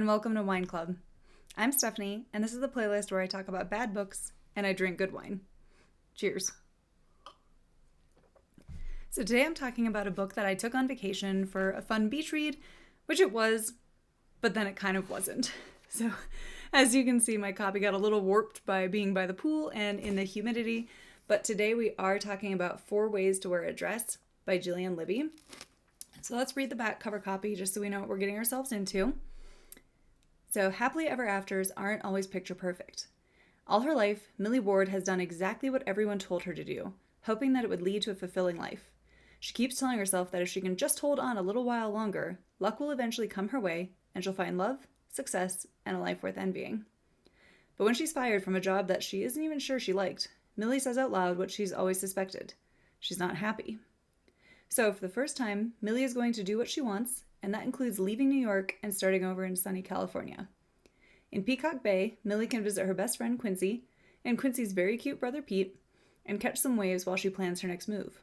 and welcome to Wine Club. I'm Stephanie, and this is the playlist where I talk about bad books and I drink good wine. Cheers. So today I'm talking about a book that I took on vacation for a fun beach read, which it was, but then it kind of wasn't. So as you can see, my copy got a little warped by being by the pool and in the humidity, but today we are talking about 4 Ways to Wear a Dress by Gillian Libby. So let's read the back cover copy just so we know what we're getting ourselves into. So happily ever afters aren't always picture perfect. All her life, Millie Ward has done exactly what everyone told her to do, hoping that it would lead to a fulfilling life. She keeps telling herself that if she can just hold on a little while longer, luck will eventually come her way and she'll find love, success, and a life worth envying. But when she's fired from a job that she isn't even sure she liked, Millie says out loud what she's always suspected. She's not happy. So for the first time, Millie is going to do what she wants, and that includes leaving New York and starting over in sunny California. In Peacock Bay, Millie can visit her best friend Quincy, and Quincy's very cute brother Pete, and catch some waves while she plans her next move.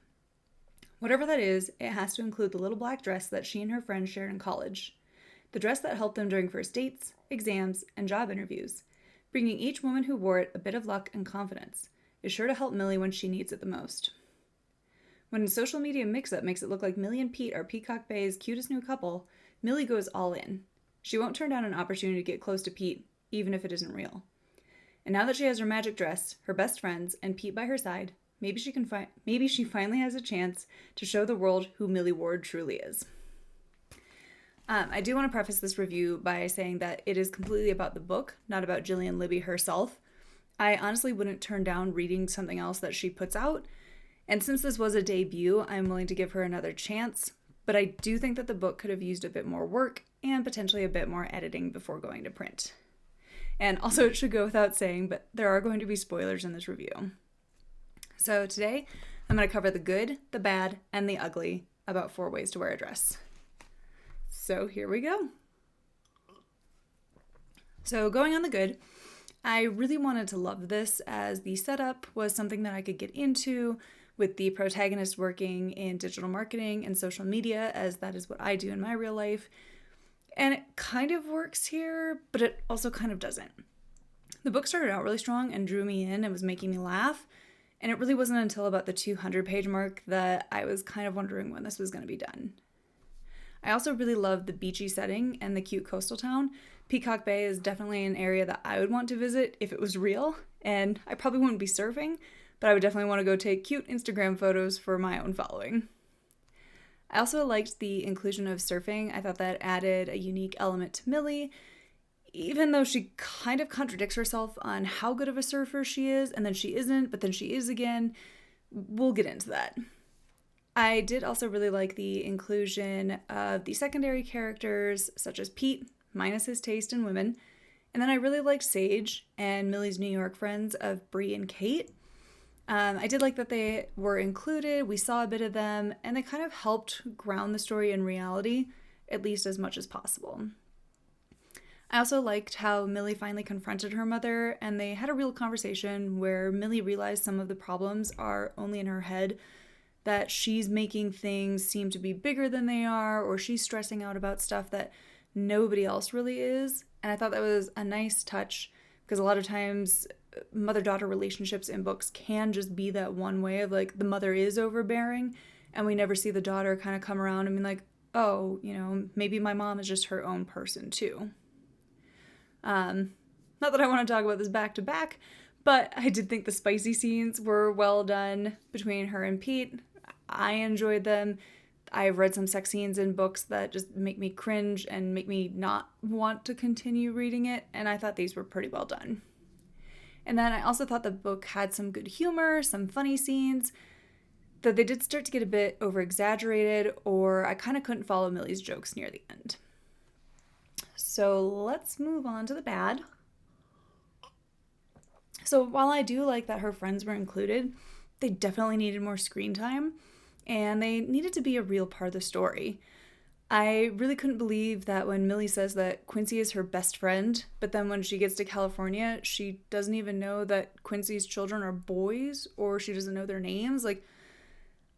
Whatever that is, it has to include the little black dress that she and her friends shared in college. The dress that helped them during first dates, exams, and job interviews. Bringing each woman who wore it a bit of luck and confidence is sure to help Millie when she needs it the most. When a social media mix-up makes it look like Millie and Pete are Peacock Bay's cutest new couple, Millie goes all in. She won't turn down an opportunity to get close to Pete, even if it isn't real. And now that she has her magic dress, her best friends, and Pete by her side, maybe she finally has a chance to show the world who Millie Ward truly is. I do want to preface this review by saying that it is completely about the book, not about Gillian Libby herself. I honestly wouldn't turn down reading something else that she puts out. And since this was a debut, I'm willing to give her another chance, but I do think that the book could have used a bit more work and potentially a bit more editing before going to print. And also it should go without saying, but there are going to be spoilers in this review. So today, I'm going to cover the good, the bad, and the ugly about 4 Ways to Wear a Dress. So here we go. So going on the good, I really wanted to love this as the setup was something that I could get into, with the protagonist working in digital marketing and social media, as that is what I do in my real life. And it kind of works here, but it also kind of doesn't. The book started out really strong and drew me in and was making me laugh, and it really wasn't until about the 200-page mark that I was kind of wondering when this was going to be done. I also really love the beachy setting and the cute coastal town. Peacock Bay is definitely an area that I would want to visit if it was real, and I probably wouldn't be surfing, but I would definitely want to go take cute Instagram photos for my own following. I also liked the inclusion of surfing. I thought that added a unique element to Millie, even though she kind of contradicts herself on how good of a surfer she is, and then she isn't, but then she is again. We'll get into that. I did also really like the inclusion of the secondary characters, such as Pete, minus his taste in women, and then I really liked Sage and Millie's New York friends of Bree and Kate. I did like that they were included, we saw a bit of them, and they kind of helped ground the story in reality, at least as much as possible. I also liked how Millie finally confronted her mother, and they had a real conversation where Millie realized some of the problems are only in her head, that she's making things seem to be bigger than they are, or she's stressing out about stuff that nobody else really is, and I thought that was a nice touch, because a lot of times mother-daughter relationships in books can just be that one way of like the mother is overbearing and we never see the daughter kind of come around and be like, oh, maybe my mom is just her own person too. Not that I want to talk about this back to back, but I did think the spicy scenes were well done between her and Pete. I enjoyed them. I've read some sex scenes in books that just make me cringe and make me not want to continue reading it, and I thought these were pretty well done. And then I also thought the book had some good humor, some funny scenes, though they did start to get a bit over-exaggerated, or I kind of couldn't follow Millie's jokes near the end. So let's move on to the bad. So while I do like that her friends were included, they definitely needed more screen time, and they needed to be a real part of the story. I really couldn't believe that when Millie says that Quincy is her best friend, but then when she gets to California, she doesn't even know that Quincy's children are boys, or she doesn't know their names. Like,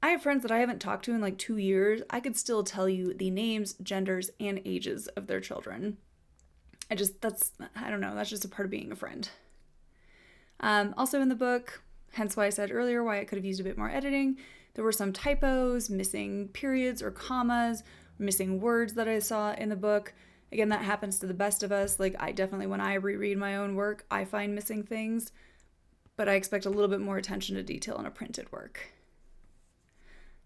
I have friends that I haven't talked to in like 2 years. I could still tell you the names, genders, and ages of their children. I don't know, that's just a part of being a friend. Also in the book, hence why I said earlier why it could have used a bit more editing, there were some typos, missing periods or commas, missing words that I saw in the book. Again, that happens to the best of us. Like, I definitely, when I reread my own work, I find missing things, but I expect a little bit more attention to detail in a printed work.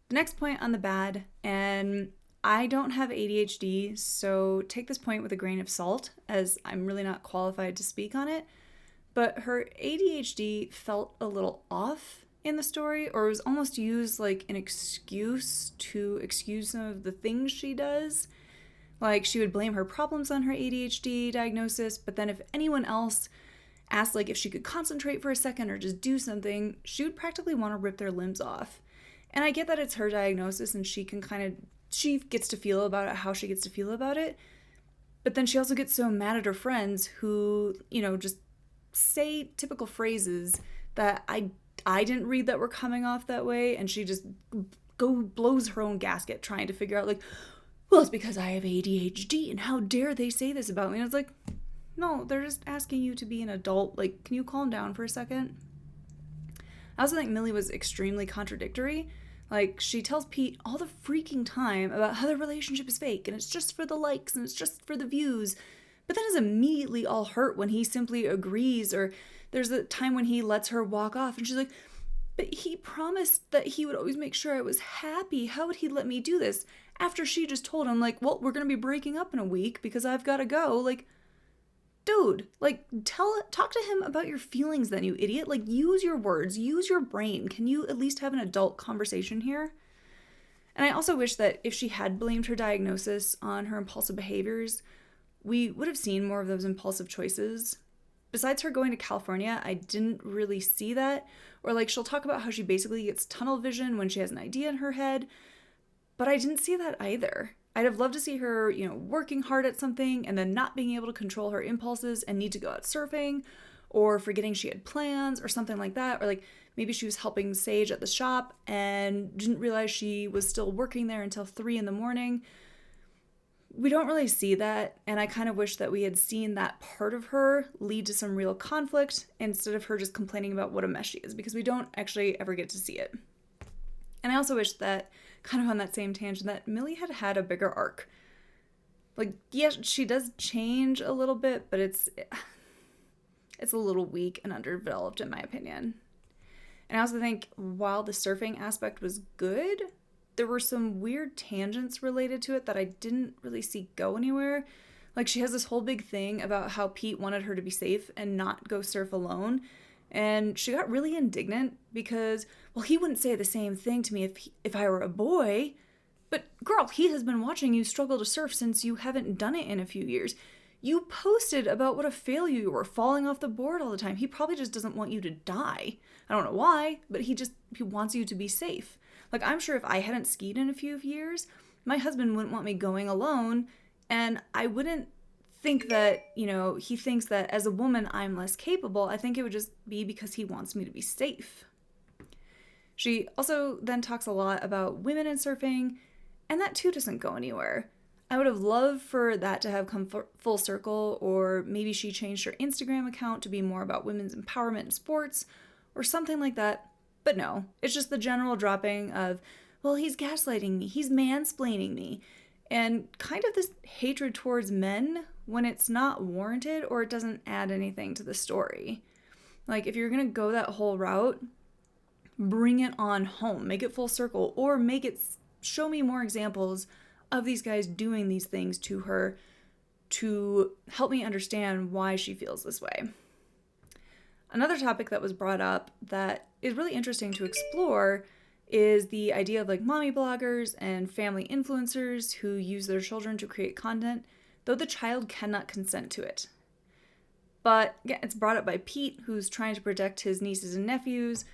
The next point on the bad, and I don't have ADHD, so take this point with a grain of salt, as I'm really not qualified to speak on it, but her ADHD felt a little off in the story, or it was almost used like an excuse to excuse some of the things she does. Like, she would blame her problems on her ADHD diagnosis, but then if anyone else asked like if she could concentrate for a second or just do something, she would practically want to rip their limbs off. And I get that it's her diagnosis and she gets to feel about it how she gets to feel about it, but then she also gets so mad at her friends who, just say typical phrases that I didn't read that were coming off that way, and she just blows her own gasket trying to figure out, like, well, it's because I have ADHD, and how dare they say this about me? And it's like, no, they're just asking you to be an adult. Like, can you calm down for a second? I also think Millie was extremely contradictory. Like, she tells Pete all the freaking time about how their relationship is fake, and it's just for the likes, and it's just for the views, but then is immediately all hurt when he simply agrees, or there's a time when he lets her walk off, and she's like, but he promised that he would always make sure I was happy. How would he let me do this? After she just told him, like, well, we're going to be breaking up in a week because I've got to go. Like, dude, like, talk to him about your feelings then, you idiot. Like, use your words, use your brain. Can you at least have an adult conversation here? And I also wish that if she had blamed her diagnosis on her impulsive behaviors, we would have seen more of those impulsive choices. Besides her going to California, I didn't really see that. Or, like, she'll talk about how she basically gets tunnel vision when she has an idea in her head, but I didn't see that either. I'd have loved to see her, working hard at something and then not being able to control her impulses and need to go out surfing, or forgetting she had plans or something like that. Or, like, maybe she was helping Sage at the shop and didn't realize she was still working there until 3 a.m. We don't really see that, and I kind of wish that we had seen that part of her lead to some real conflict instead of her just complaining about what a mess she is, because we don't actually ever get to see it. And I also wish that, kind of on that same tangent, that Millie had a bigger arc. Like, yes, she does change a little bit, but it's a little weak and underdeveloped in my opinion. And I also think while the surfing aspect was good, there were some weird tangents related to it that I didn't really see go anywhere. Like, she has this whole big thing about how Pete wanted her to be safe and not go surf alone. And she got really indignant because, well, he wouldn't say the same thing to me if I were a boy. But girl, he has been watching you struggle to surf since you haven't done it in a few years. You posted about what a failure you were, falling off the board all the time. He probably just doesn't want you to die. I don't know why, but he wants you to be safe. Like, I'm sure if I hadn't skied in a few years, my husband wouldn't want me going alone, and I wouldn't think that, he thinks that as a woman I'm less capable. I think it would just be because he wants me to be safe. She also then talks a lot about women in surfing, and that too doesn't go anywhere. I would have loved for that to have come full circle, or maybe she changed her Instagram account to be more about women's empowerment in sports, or something like that. But no, it's just the general dropping of, well, he's gaslighting me, he's mansplaining me, and kind of this hatred towards men when it's not warranted or it doesn't add anything to the story. Like, if you're gonna go that whole route, bring it on home, make it full circle, or show me more examples of these guys doing these things to her to help me understand why she feels this way. Another topic that was brought up that is really interesting to explore is the idea of, like, mommy bloggers and family influencers who use their children to create content, though the child cannot consent to it. But again, it's brought up by Pete, who's trying to protect his nieces and nephews,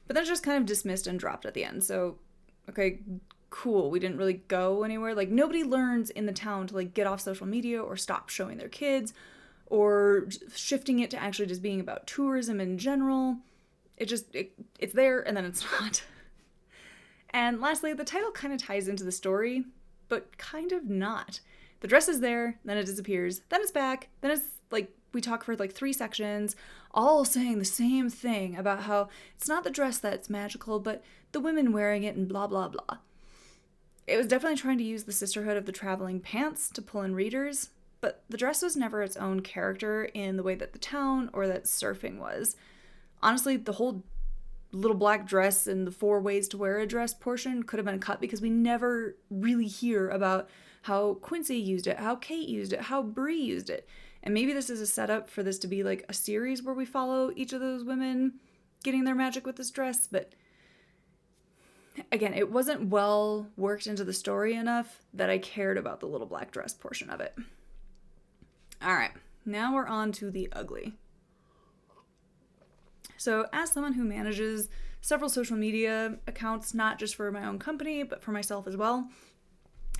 but that's just kind of dismissed and dropped at the end. So, okay, cool, we didn't really go anywhere. Like, nobody learns in the town to, like, get off social media or stop showing their kids, or shifting it to actually just being about tourism in general. It's there and then it's not. And lastly, the title kind of ties into the story, but kind of not. The dress is there, then it disappears, then it's back, then it's like we talk for like 3 sections, all saying the same thing about how it's not the dress that's magical, but the women wearing it and blah, blah, blah. It was definitely trying to use the sisterhood of the traveling pants to pull in readers, but the dress was never its own character in the way that the town or that surfing was. Honestly, the whole little black dress and the 4 ways to wear a dress portion could have been cut because we never really hear about how Quincy used it, how Kate used it, how Bree used it. And maybe this is a setup for this to be like a series where we follow each of those women getting their magic with this dress, but again, it wasn't well worked into the story enough that I cared about the little black dress portion of it. All right, now we're on to the ugly. So as someone who manages several social media accounts, not just for my own company, but for myself as well,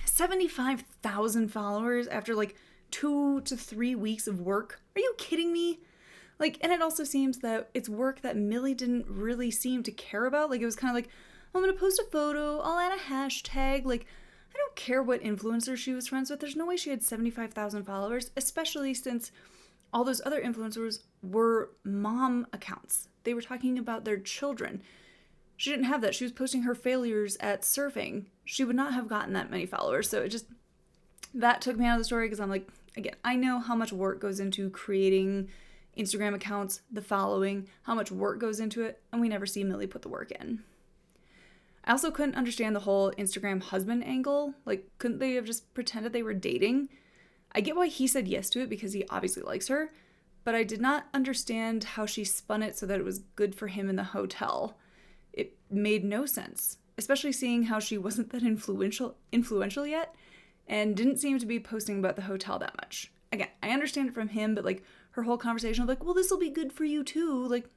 75,000 followers after like 2 to 3 weeks of work. Are you kidding me? Like, and it also seems that it's work that Millie didn't really seem to care about. Like, it was kind of like, I'm going to post a photo, I'll add a hashtag. Like, I don't care what influencer she was friends with. There's no way she had 75,000 followers, especially since all those other influencers were mom accounts. They were talking about their children. She didn't have that. She was posting her failures at surfing. She would not have gotten that many followers. So that took me out of the story because I'm like, again, I know how much work goes into creating Instagram accounts, the following, how much work goes into it, and we never see Millie put the work in. I also couldn't understand the whole Instagram husband angle. Like, couldn't they have just pretended they were dating? I get why he said yes to it because he obviously likes her, but I did not understand how she spun it so that it was good for him in the hotel. It made no sense, especially seeing how she wasn't that influential yet and didn't seem to be posting about the hotel that much. Again, I understand it from him, but like her whole conversation of like, well, this will be good for you too. Like,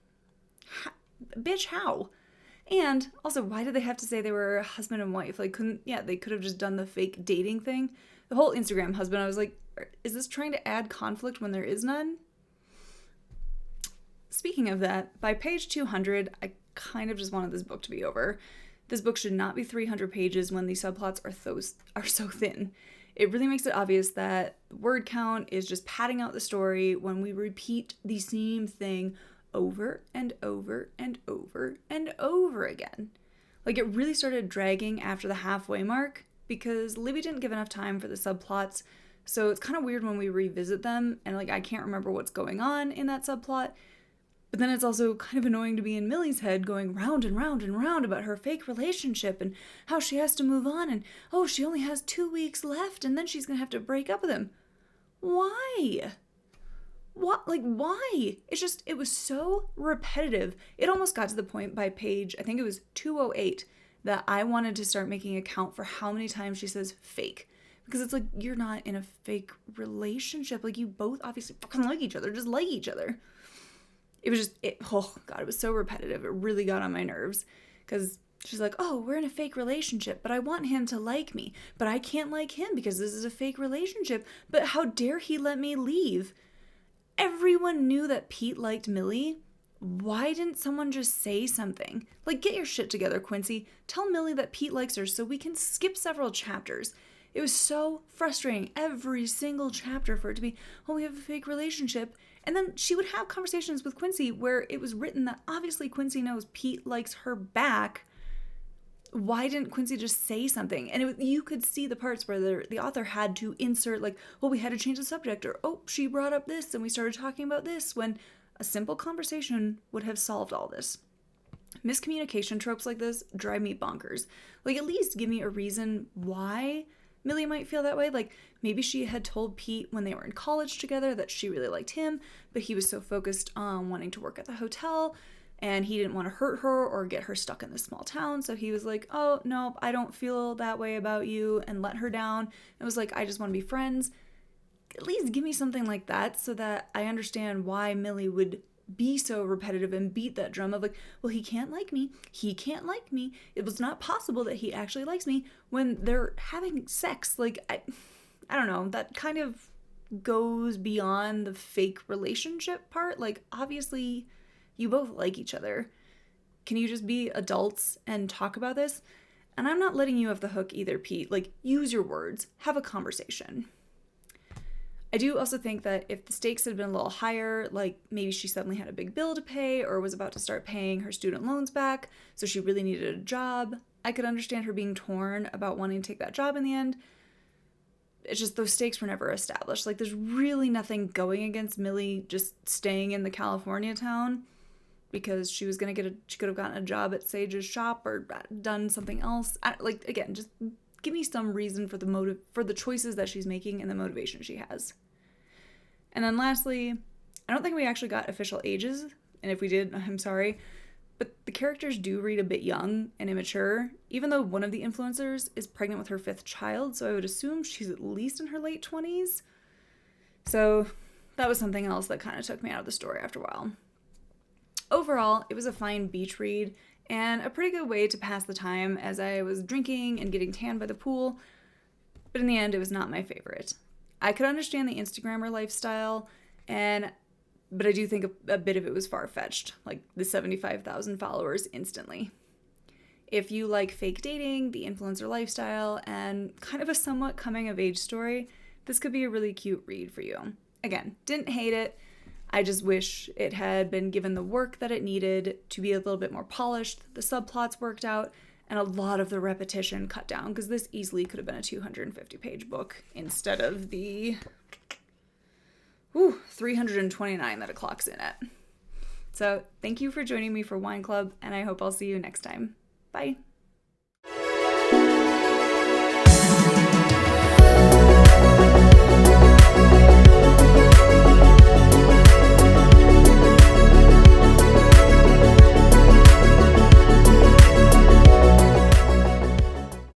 bitch, how? And also, why did they have to say they were husband and wife? Like, they could have just done the fake dating thing. The whole Instagram husband, I was like, is this trying to add conflict when there is none? Speaking of that, by page 200, I kind of just wanted this book to be over. This book should not be 300 pages when the subplots are so thin. It really makes it obvious that word count is just padding out the story when we repeat the same thing over and over and over and over again. Like, it really started dragging after the halfway mark because Libby didn't give enough time for the subplots, so it's kind of weird when we revisit them and like I can't remember what's going on in that subplot. But then it's also kind of annoying to be in Millie's head going round and round and round about her fake relationship and how she has to move on and, oh, she only has 2 weeks left and then she's going to have to break up with him. Why? What? Like, why? It was so repetitive. It almost got to the point by page, I think it was 208, that I wanted to start making a count for how many times she says fake. Because it's like, you're not in a fake relationship. Like, you both obviously fucking like each other. Just like each other. It was oh God, it was so repetitive. It really got on my nerves. Because she's like, oh, we're in a fake relationship, but I want him to like me. But I can't like him because this is a fake relationship. But how dare he let me leave? Everyone knew that Pete liked Millie. Why didn't someone just say something? Like, get your shit together, Quincy. Tell Millie that Pete likes her so we can skip several chapters. It was so frustrating, every single chapter, for it to be, oh, we have a fake relationship. And then she would have conversations with Quincy where it was written that obviously Quincy knows Pete likes her back. Why didn't Quincy just say something? And you could see the parts where the author had to insert like, well, we had to change the subject, or, oh, she brought up this and we started talking about this, when a simple conversation would have solved all this. Miscommunication tropes like this drive me bonkers. Like, at least give me a reason why Millie might feel that way. Like, maybe she had told Pete when they were in college together that she really liked him, but he was so focused on wanting to work at the hotel and he didn't want to hurt her or get her stuck in this small town. So he was like, oh, no, I don't feel that way about you, and let her down. It was like, I just want to be friends. At least give me something like that so that I understand why Millie would be so repetitive and beat that drum of like, well, he can't like me. He can't like me. It was not possible that he actually likes me when they're having sex. Like, I don't know. That kind of goes beyond the fake relationship part. Like, obviously, you both like each other. Can you just be adults and talk about this? And I'm not letting you off the hook either, Pete. Like, use your words. Have a conversation. I do also think that if the stakes had been a little higher, like maybe she suddenly had a big bill to pay or was about to start paying her student loans back, so she really needed a job, I could understand her being torn about wanting to take that job in the end. It's just those stakes were never established. Like, there's really nothing going against Millie just staying in the California town because she could have gotten a job at Sage's shop or done something else. Again, just give me some reason for the choices that she's making and the motivation she has. And then lastly, I don't think we actually got official ages, and if we did, I'm sorry, but the characters do read a bit young and immature, even though one of the influencers is pregnant with her 5th child, so I would assume she's at least in her late 20s. So that was something else that kind of took me out of the story after a while. Overall, it was a fine beach read and a pretty good way to pass the time as I was drinking and getting tan by the pool, but in the end, it was not my favorite. I could understand the Instagrammer lifestyle, but I do think a bit of it was far-fetched, like the 75,000 followers instantly. If you like fake dating, the influencer lifestyle, and kind of a somewhat coming-of-age story, this could be a really cute read for you. Again, didn't hate it. I just wish it had been given the work that it needed to be a little bit more polished, the subplots worked out, and a lot of the repetition cut down, because this easily could have been a 250-page book instead of the 329 that it clocks in at. So thank you for joining me for Wine Club, and I hope I'll see you next time. Bye.